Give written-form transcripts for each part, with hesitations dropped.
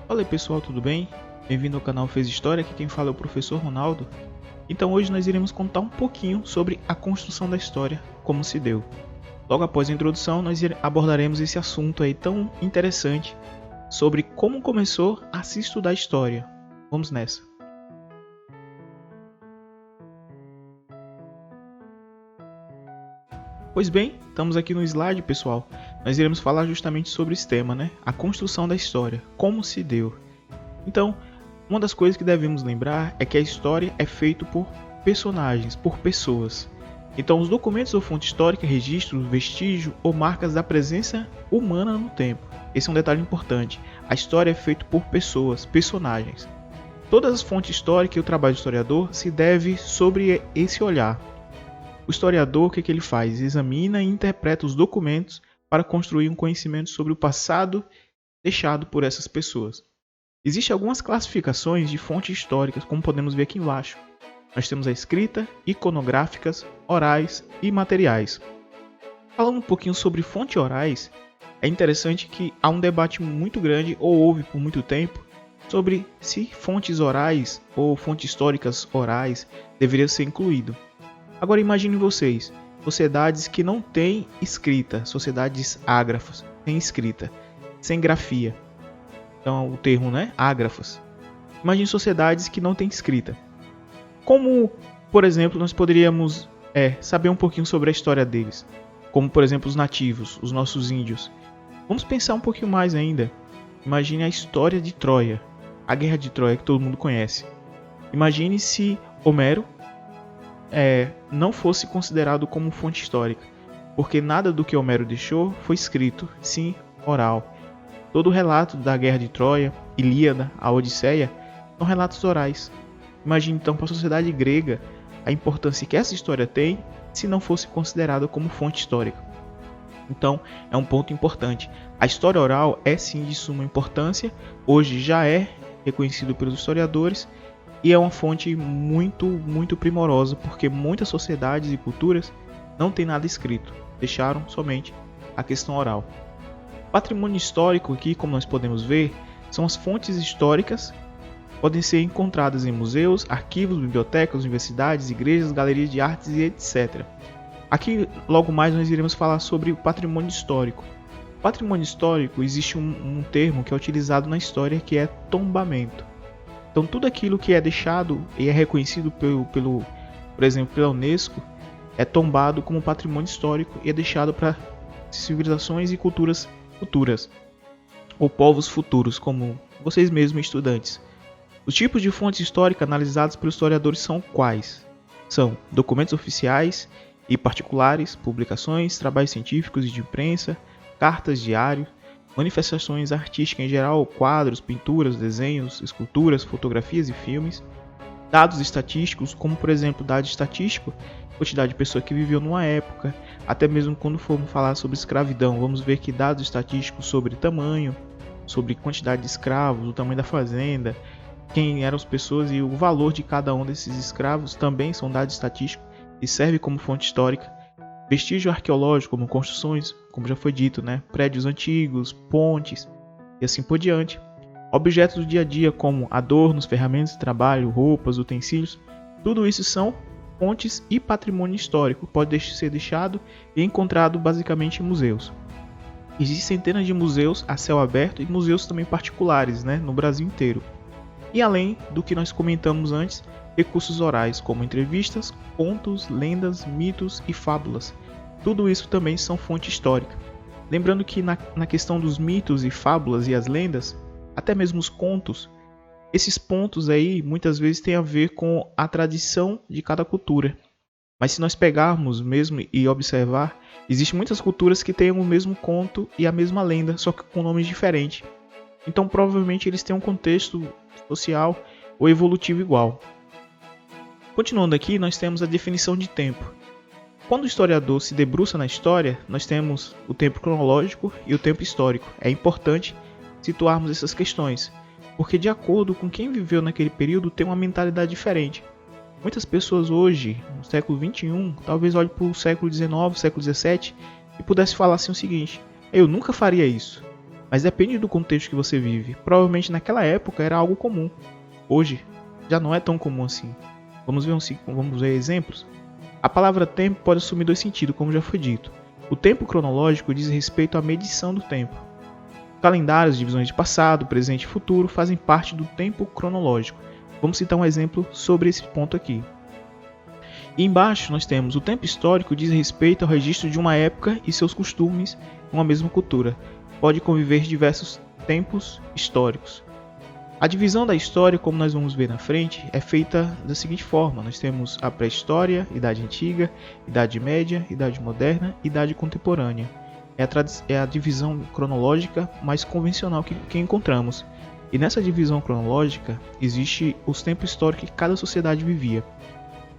Fala aí pessoal, tudo bem? Bem-vindo ao canal Fez História, aqui quem fala é o professor Ronaldo. Então hoje nós iremos contar um pouquinho sobre a construção da história, como se deu. Logo após a introdução, nós abordaremos esse assunto aí tão interessante sobre como começou a se estudar a história. Vamos nessa. Pois bem, estamos aqui no slide, pessoal. Nós iremos falar justamente sobre esse tema, né? A construção da história, como se deu. Então, uma das coisas que devemos lembrar é que a história é feita por personagens, por pessoas. Então, os documentos ou fonte histórica registram vestígio ou marcas da presença humana no tempo. Esse é um detalhe importante. A história é feita por pessoas, personagens. Todas as fontes históricas e o trabalho do historiador se deve sobre esse olhar. O historiador, o que ele faz? Examina e interpreta os documentos para construir um conhecimento sobre o passado deixado por essas pessoas. Existem algumas classificações de fontes históricas, como podemos ver aqui embaixo. Nós temos a escrita, iconográficas, orais e materiais. Falando um pouquinho sobre fontes orais, é interessante que há um debate muito grande, ou houve por muito tempo, sobre se fontes orais ou fontes históricas orais deveriam ser incluídas. Agora imaginem vocês, sociedades que não têm escrita, sociedades ágrafas, sem escrita, sem grafia. Então o termo, né? Ágrafas. Imagine sociedades que não têm escrita. Como, por exemplo, nós poderíamos saber um pouquinho sobre a história deles? Como, por exemplo, os nativos, os nossos índios. Vamos pensar um pouquinho mais ainda. Imagine a história de Troia, a Guerra de Troia que todo mundo conhece. Imagine se Homero não fosse considerado como fonte histórica, porque nada do que Homero deixou foi escrito, sim oral. Todo o relato da Guerra de Troia, Ilíada, a Odisseia, são relatos orais. Imagine então para a sociedade grega a importância que essa história tem se não fosse considerada como fonte histórica. Então é um ponto importante. A história oral é sim de suma importância, hoje já é reconhecido pelos historiadores e é uma fonte muito primorosa, porque muitas sociedades e culturas não têm nada escrito, deixaram somente a questão oral. Patrimônio histórico aqui, como nós podemos ver, são as fontes históricas que podem ser encontradas em museus, arquivos, bibliotecas, universidades, igrejas, galerias de artes e etc. Aqui, logo mais, nós iremos falar sobre o patrimônio histórico. Patrimônio histórico, existe um termo que é utilizado na história que é tombamento. Então, tudo aquilo que é deixado e é reconhecido por exemplo, pela Unesco, é tombado como patrimônio histórico e é deixado para civilizações e culturas futuras, ou povos futuros, como vocês mesmos estudantes. Os tipos de fontes históricas analisados pelos historiadores são quais? São documentos oficiais e particulares, publicações, trabalhos científicos e de imprensa, cartas, diários, manifestações artísticas em geral, quadros, pinturas, desenhos, esculturas, fotografias e filmes, dados estatísticos, como por exemplo dados estatísticos, quantidade de pessoa que viveu numa época, até mesmo quando formos falar sobre escravidão, vamos ver que dados estatísticos sobre tamanho, sobre quantidade de escravos, o tamanho da fazenda, quem eram as pessoas e o valor de cada um desses escravos também são dados estatísticos e servem como fonte histórica. Vestígio arqueológico, como construções, como já foi dito, né? Prédios antigos, pontes e assim por diante. Objetos do dia a dia, como adornos, ferramentas de trabalho, roupas, utensílios, tudo isso são fontes e patrimônio histórico, pode ser deixado e encontrado basicamente em museus. Existem centenas de museus a céu aberto e museus também particulares, né? No Brasil inteiro. E além do que nós comentamos antes, recursos orais, como entrevistas, contos, lendas, mitos e fábulas. Tudo isso também são fonte histórica. Lembrando que na questão dos mitos e fábulas e as lendas, até mesmo os contos, esses pontos aí muitas vezes têm a ver com a tradição de cada cultura. Mas se nós pegarmos mesmo e observar, existem muitas culturas que têm o mesmo conto e a mesma lenda, só que com nomes diferentes. Então provavelmente eles têm um contexto social ou evolutivo igual. Continuando aqui, nós temos a definição de tempo. Quando o historiador se debruça na história, nós temos o tempo cronológico e o tempo histórico. É importante situarmos essas questões, porque de acordo com quem viveu naquele período tem uma mentalidade diferente. Muitas pessoas hoje, no século XXI, talvez olhem para o século XIX, século XVII e pudessem falar assim o seguinte: eu nunca faria isso. mas depende do contexto que você vive. Provavelmente naquela época era algo comum. Hoje já não é tão comum assim. Vamos ver exemplos? A palavra tempo pode assumir dois sentidos, como já foi dito. O tempo cronológico diz respeito à medição do tempo. Calendários, divisões de passado, presente e futuro fazem parte do tempo cronológico. Vamos citar um exemplo sobre esse ponto aqui. E embaixo nós temos o tempo histórico diz respeito ao registro de uma época e seus costumes em uma mesma cultura. Pode conviver diversos tempos históricos. A divisão da história, como nós vamos ver na frente, é feita da seguinte forma. Nós temos a pré-história, Idade Antiga, Idade Média, Idade Moderna e Idade Contemporânea. É a divisão cronológica mais convencional que encontramos. E nessa divisão cronológica, existe os tempos históricos que cada sociedade vivia.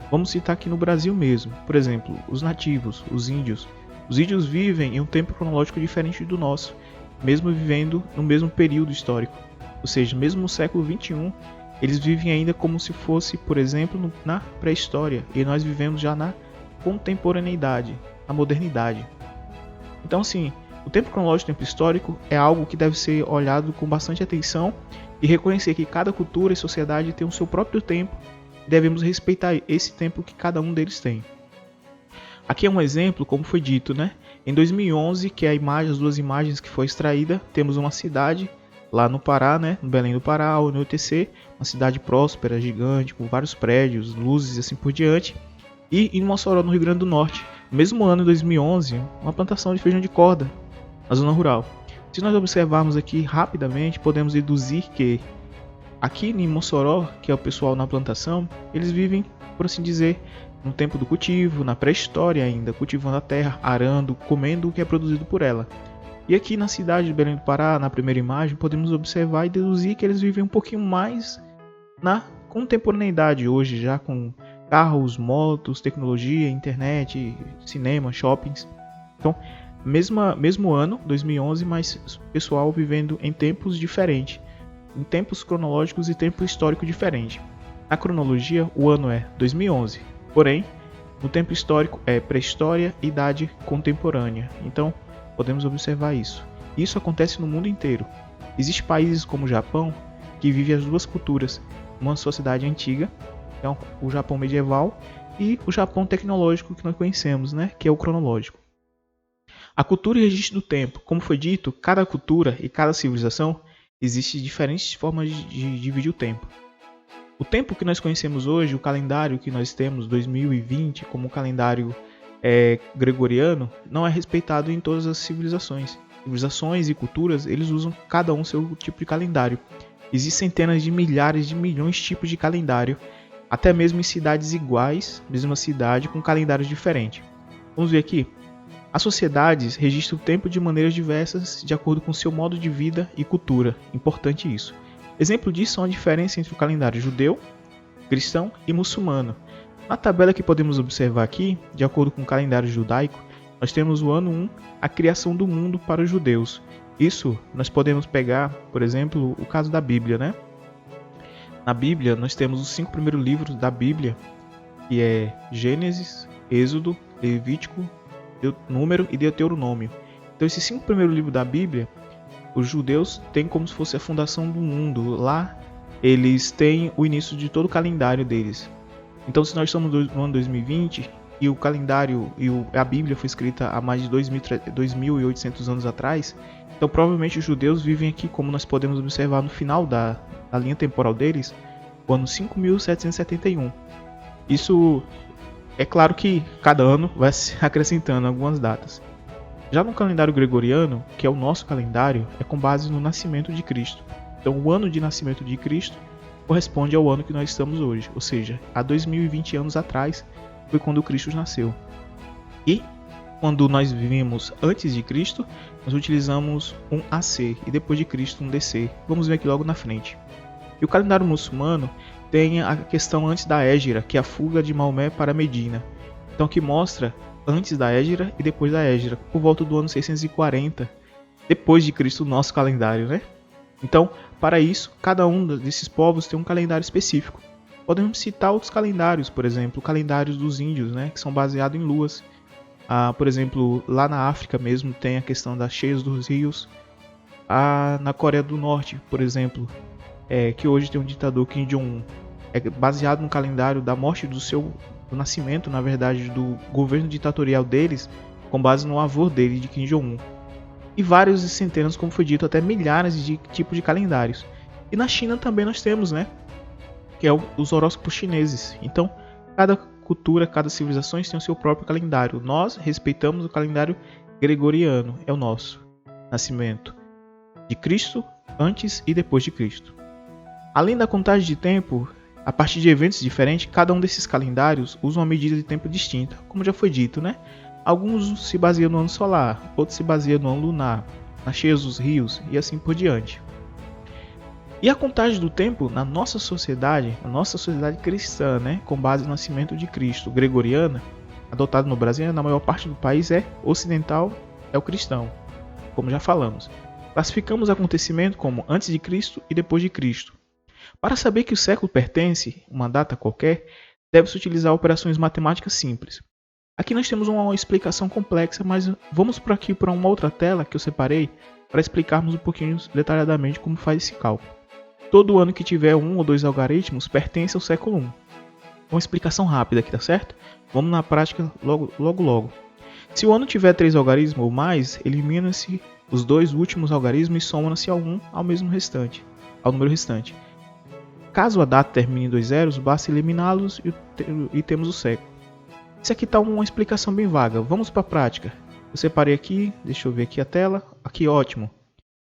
Vamos citar aqui no Brasil mesmo. Por exemplo, os nativos, os índios. Os índios vivem em um tempo cronológico diferente do nosso, mesmo vivendo no mesmo período histórico. Ou seja, mesmo no século XXI, eles vivem ainda como se fosse, por exemplo, na pré-história. E nós vivemos já na contemporaneidade, na modernidade. Então, assim, o tempo cronológico e o tempo histórico é algo que deve ser olhado com bastante atenção e reconhecer que cada cultura e sociedade tem o seu próprio tempo e devemos respeitar esse tempo que cada um deles tem. Aqui é um exemplo, como foi dito, né? Em 2011, que é a imagem, as duas imagens que foi extraída, temos uma cidade lá no Pará, né, no Belém do Pará, ao anoitecer, uma cidade próspera, gigante, com vários prédios, luzes e assim por diante. E em Mossoró, no Rio Grande do Norte, no mesmo ano, em 2011, uma plantação de feijão de corda na zona rural. Se nós observarmos aqui rapidamente, podemos deduzir que aqui em Mossoró, que é o pessoal na plantação, eles vivem, por assim dizer, no tempo do cultivo, na pré-história ainda, cultivando a terra, arando, comendo o que é produzido por ela. E aqui na cidade de Belém do Pará, na primeira imagem, podemos observar e deduzir que eles vivem um pouquinho mais na contemporaneidade hoje, já com carros, motos, tecnologia, internet, cinema, shoppings. Então, mesmo ano, 2011, mas pessoal vivendo em tempos diferentes, em tempos cronológicos e tempo histórico diferente. Na cronologia, o ano é 2011, porém, no tempo histórico é pré-história e idade contemporânea. Então, podemos observar isso. Isso acontece no mundo inteiro. Existem países como o Japão que vivem as duas culturas, uma sociedade antiga, então o Japão medieval, e o Japão tecnológico que nós conhecemos, né, que é o cronológico. A cultura e registro do tempo. Como foi dito, cada cultura e cada civilização existe diferentes formas de dividir o tempo. O tempo que nós conhecemos hoje, o calendário que nós temos 2020 como calendário gregoriano, não é respeitado em todas as civilizações. Civilizações e culturas, eles usam cada um seu tipo de calendário. Existem centenas de milhares de milhões de tipos de calendário, até mesmo em cidades iguais, mesma cidade, com calendários diferentes. Vamos ver aqui. As sociedades registram o tempo de maneiras diversas, de acordo com seu modo de vida e cultura. Importante isso. Exemplo disso são a diferença entre o calendário judeu, cristão e muçulmano. Na tabela que podemos observar aqui, de acordo com o calendário judaico, nós temos o ano 1, a criação do mundo para os judeus. Isso nós podemos pegar, por exemplo, o caso da Bíblia, né? Na Bíblia, nós temos os 5 primeiros livros da Bíblia, que é Gênesis, Êxodo, Levítico, Número e Deuteronômio. Então, esses 5 primeiros livros da Bíblia, os judeus têm como se fosse a fundação do mundo. Lá, eles têm o início de todo o calendário deles. Então, se nós estamos no ano 2020 e o calendário e a Bíblia foi escrita há mais de 2.800 anos atrás, então provavelmente os judeus vivem aqui, como nós podemos observar no final da linha temporal deles, o ano 5.771. Isso é claro que cada ano vai se acrescentando algumas datas. Já no calendário gregoriano, que é o nosso calendário, é com base no nascimento de Cristo. Então, o ano de nascimento de Cristo corresponde ao ano que nós estamos hoje, ou seja, há 2020 anos atrás foi quando Cristo nasceu. E quando nós vivemos antes de Cristo, nós utilizamos um AC e depois de Cristo um DC. Vamos ver aqui logo na frente. E o calendário muçulmano tem a questão antes da Hégira, que é a fuga de Maomé para Medina. Então, que mostra antes da Hégira e depois da Hégira, por volta do ano 640 depois de Cristo, o nosso calendário, né? Então, para isso, cada um desses povos tem um calendário específico. Podemos citar outros calendários, por exemplo, calendários dos índios, né, que são baseados em luas. Por exemplo, lá na África mesmo tem a questão das cheias dos rios. na Coreia do Norte, por exemplo, que hoje tem um ditador, Kim Jong-un, é baseado no calendário da morte do nascimento, na verdade, do governo ditatorial deles, com base no avô dele, de Kim Jong-un. E vários centenas, como foi dito, até milhares de tipos de calendários. E na China também nós temos, né, que é os horóscopos chineses. Então, cada cultura, cada civilização tem o seu próprio calendário. Nós respeitamos o calendário gregoriano, é o nosso nascimento de Cristo, antes e depois de Cristo. Além da contagem de tempo, a partir de eventos diferentes, cada um desses calendários usa uma medida de tempo distinta, como já foi dito, né? Alguns se baseiam no ano solar, outros se baseiam no ano lunar, nas cheias dos rios e assim por diante. E a contagem do tempo na nossa sociedade cristã, né, com base no nascimento de Cristo, gregoriana, adotada no Brasil, na maior parte do país é ocidental, é o cristão, como já falamos. Classificamos o acontecimento como antes de Cristo e depois de Cristo. Para saber que o século pertence a uma data qualquer, deve-se utilizar operações matemáticas simples. Aqui nós temos uma explicação complexa, mas vamos por aqui para uma outra tela que eu separei para explicarmos um pouquinho detalhadamente como faz esse cálculo. Todo ano que tiver um ou dois algarismos pertence ao século I. Uma explicação rápida aqui, tá certo? Vamos na prática logo. Se o ano tiver 3 algarismos ou mais, elimina-se os dois últimos algarismos e soma-se ao número restante. Caso a data termine em 2 zeros, basta eliminá-los e temos o século. Isso aqui está uma explicação bem vaga. Vamos para a prática. Eu separei aqui, deixa eu ver aqui a tela. Aqui, ótimo.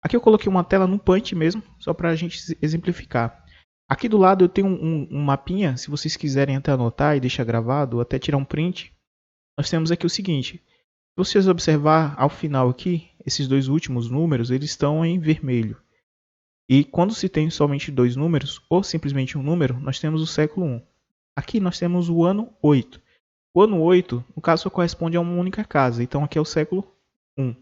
Aqui eu coloquei uma tela no Paint mesmo, só para a gente exemplificar. Aqui do lado eu tenho um mapinha, se vocês quiserem até anotar e deixar gravado, ou até tirar um print. Nós temos aqui o seguinte. Se vocês observar ao final aqui, esses dois últimos números, eles estão em vermelho. E quando se tem somente dois números, ou simplesmente um número, nós temos o século I. Aqui nós temos o ano 8. O ano 8, no caso, só corresponde a uma única casa, então aqui é o século I.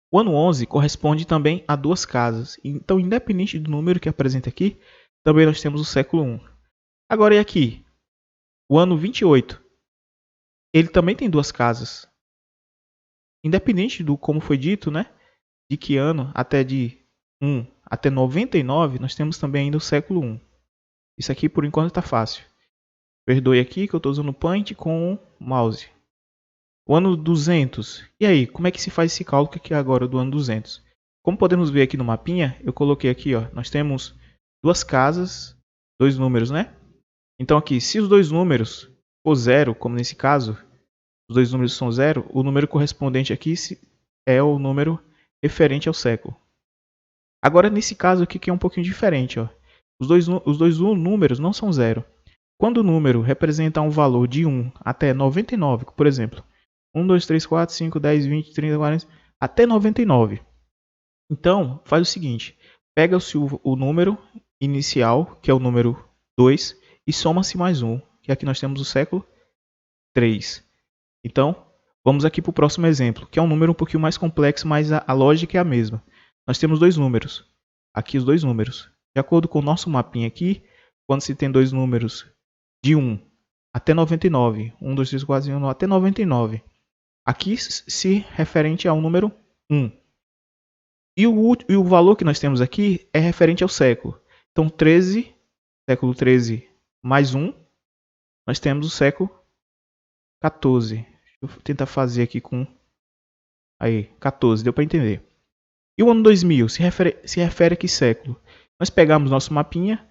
O ano 11 corresponde também a duas casas, então independente do número que apresenta aqui, também nós temos o século I. Agora e aqui, o ano 28, ele também tem duas casas. Independente do como foi dito, né, de que ano até de 1 até 99, nós temos também ainda o século I. Isso aqui por enquanto está fácil. Perdoe aqui que eu estou usando o Paint com o mouse. O ano 200. E aí, como é que se faz esse cálculo aqui agora do ano 200? Como podemos ver aqui no mapinha, eu coloquei aqui, ó, nós temos duas casas, dois números, né? Então aqui, se os dois números for zero, como nesse caso, os dois números são zero, o número correspondente aqui é o número referente ao século. Agora nesse caso aqui que é um pouquinho diferente, ó. Os dois números não são zero. Quando o número representa um valor de 1 até 99, por exemplo, 1, 2, 3, 4, 5, 10, 20, 30, 40, até 99. Então, faz o seguinte, pega-se o número inicial, que é o número 2, e soma-se mais 1, que aqui nós temos o século 3. Então, vamos aqui para o próximo exemplo, que é um número um pouquinho mais complexo, mas a lógica é a mesma. Nós temos dois números, aqui os dois números. De acordo com o nosso mapinha aqui, quando se tem dois números de 1 até 99, 1, 2, 3, 4, 5, 9, até 99. Aqui se referente ao número 1. E o valor que nós temos aqui é referente ao século. Então, 13, século 13 mais 1, nós temos o século 14. Deixa eu tentar fazer aqui com... Aí, 14, deu para entender. E o ano 2000 se refere a que século? Nós pegamos nosso mapinha,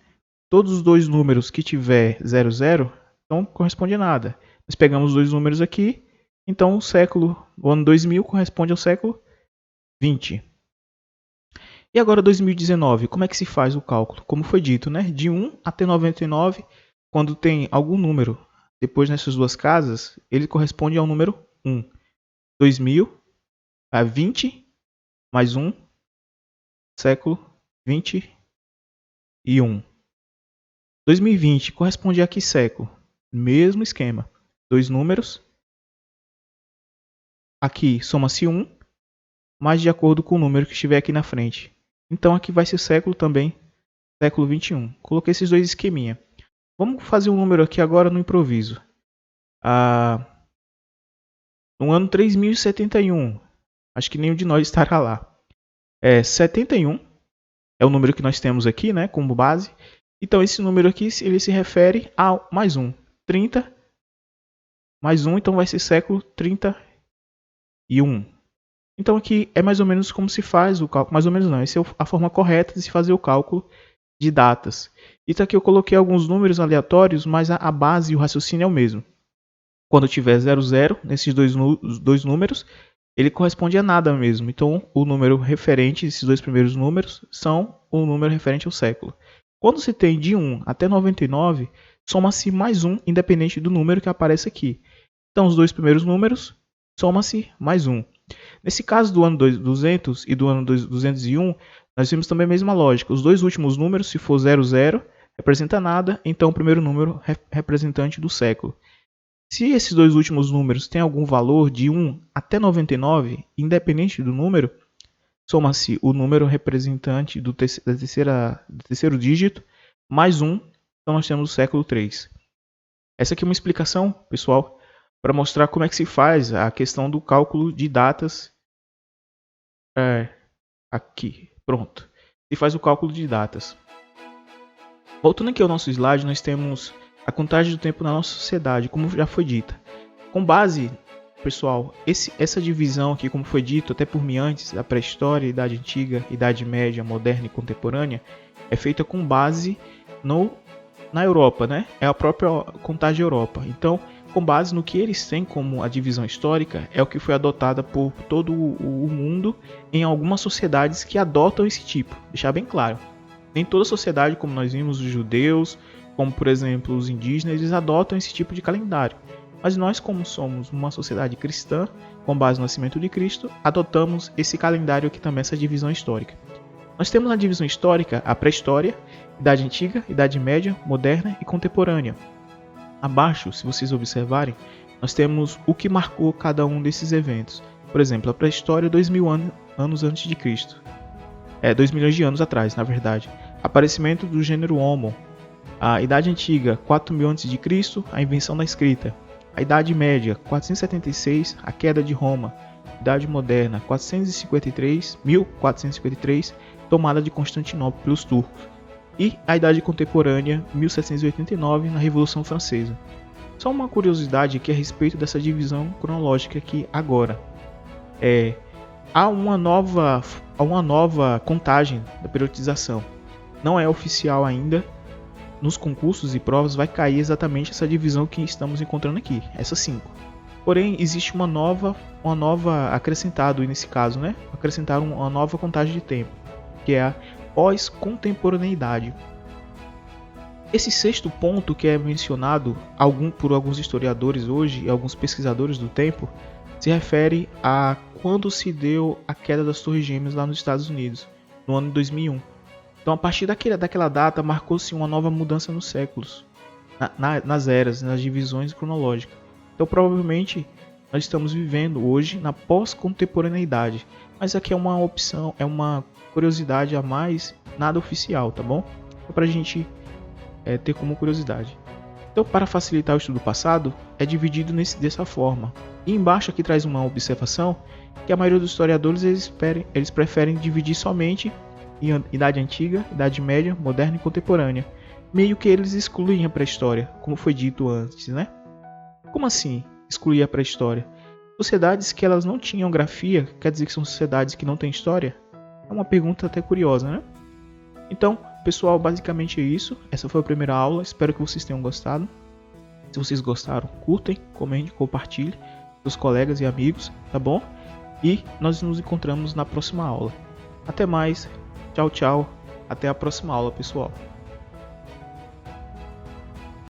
todos os dois números que tiver 00 não corresponde a nada. Nós pegamos os dois números aqui, então o ano 2000 corresponde ao século 20. E agora 2019, como é que se faz o cálculo? Como foi dito, né? De 1 até 99, quando tem algum número depois nessas duas casas, ele corresponde ao número 1. 2000 a 20 mais 1, século 21. 2020 corresponde a que século? Mesmo esquema. Dois números. Aqui soma-se 1, mas de acordo com o número que estiver aqui na frente. Então aqui vai ser o século também, século 21. Coloquei esses dois esqueminha. Vamos fazer um número aqui agora no improviso. No ano 3071, acho que nenhum de nós estará lá. 71 é o número que nós temos aqui, né, como base. Então esse número aqui ele se refere a mais um. 30 mais 1, então vai ser século 31. Então aqui é mais ou menos como se faz o cálculo. Mais ou menos não, essa é a forma correta de se fazer o cálculo de datas. Então aqui eu coloquei alguns números aleatórios, mas a base e o raciocínio é o mesmo. Quando tiver 00 nesses dois números, ele corresponde a nada mesmo. Então o número referente, esses dois primeiros números, são o número referente ao século. Quando se tem de 1 até 99, soma-se mais um, independente do número que aparece aqui. Então os dois primeiros números, soma-se mais um. Nesse caso do ano 200 e do ano 201, nós temos também a mesma lógica. Os dois últimos números, se for 00, representa nada, então o primeiro número é representante do século. Se esses dois últimos números têm algum valor de 1 até 99, independente do número, soma-se o número representante do terceiro dígito mais 1, então nós temos o século 3. Essa aqui é uma explicação, pessoal, para mostrar como é que se faz a questão do cálculo de datas. Aqui, pronto. Se faz o cálculo de datas. Voltando aqui ao nosso slide, nós temos a contagem do tempo na nossa sociedade, como já foi dita. Com base, pessoal, essa divisão aqui, como foi dito até por mim antes, da pré-história, idade antiga, idade média, moderna e contemporânea, é feita com base na Europa, né? É a própria contagem Europa. Então, com base no que eles têm como a divisão histórica, é o que foi adotada por todo o mundo em algumas sociedades que adotam esse tipo. Deixar bem claro. Nem toda sociedade, como nós vimos, os judeus, como por exemplo os indígenas, eles adotam esse tipo de calendário. Mas nós, como somos uma sociedade cristã, com base no nascimento de Cristo, adotamos esse calendário aqui também, essa divisão histórica. Nós temos na divisão histórica a pré-história, idade antiga, idade média, moderna e contemporânea. Abaixo, se vocês observarem, nós temos o que marcou cada um desses eventos. Por exemplo, a pré-história 2000 anos antes de Cristo. 2 milhões de anos atrás, na verdade. Aparecimento do gênero Homo. A Idade Antiga, 4.000 a.C., a invenção da escrita. A Idade Média, 476, a queda de Roma. Idade Moderna, 1453, tomada de Constantinopla pelos turcos. E a Idade Contemporânea, 1789, na Revolução Francesa. Só uma curiosidade aqui a respeito dessa divisão cronológica aqui agora. Há uma nova contagem da periodização. Não é oficial ainda. Nos concursos e provas vai cair exatamente essa divisão que estamos encontrando aqui, essas 5. Porém, existe uma nova acrescentado nesse caso, né? Acrescentaram uma nova contagem de tempo, que é a pós-contemporaneidade. Esse sexto ponto que é mencionado por alguns historiadores hoje e alguns pesquisadores do tempo se refere a quando se deu a queda das Torres Gêmeas lá nos Estados Unidos, no ano de 2001. Então, a partir daquela data, marcou-se uma nova mudança nos séculos, nas eras, nas divisões cronológicas. Então, provavelmente, nós estamos vivendo hoje na pós-contemporaneidade. Mas aqui é uma opção, é uma curiosidade a mais, nada oficial, tá bom? Só para a gente ter como curiosidade. Então, para facilitar o estudo passado, é dividido dessa forma. E embaixo aqui traz uma observação que a maioria dos historiadores eles preferem dividir somente em Idade Antiga, Idade Média, Moderna e Contemporânea. Meio que eles excluem a pré-história, como foi dito antes, né? Como assim excluir a pré-história? Sociedades que elas não tinham grafia, quer dizer que são sociedades que não têm história? É uma pergunta até curiosa, né? Então, pessoal, basicamente é isso. Essa foi a primeira aula, espero que vocês tenham gostado. Se vocês gostaram, curtem, comentem, compartilhem com seus colegas e amigos, tá bom? E nós nos encontramos na próxima aula. Até mais! Tchau, tchau. Até a próxima aula, pessoal.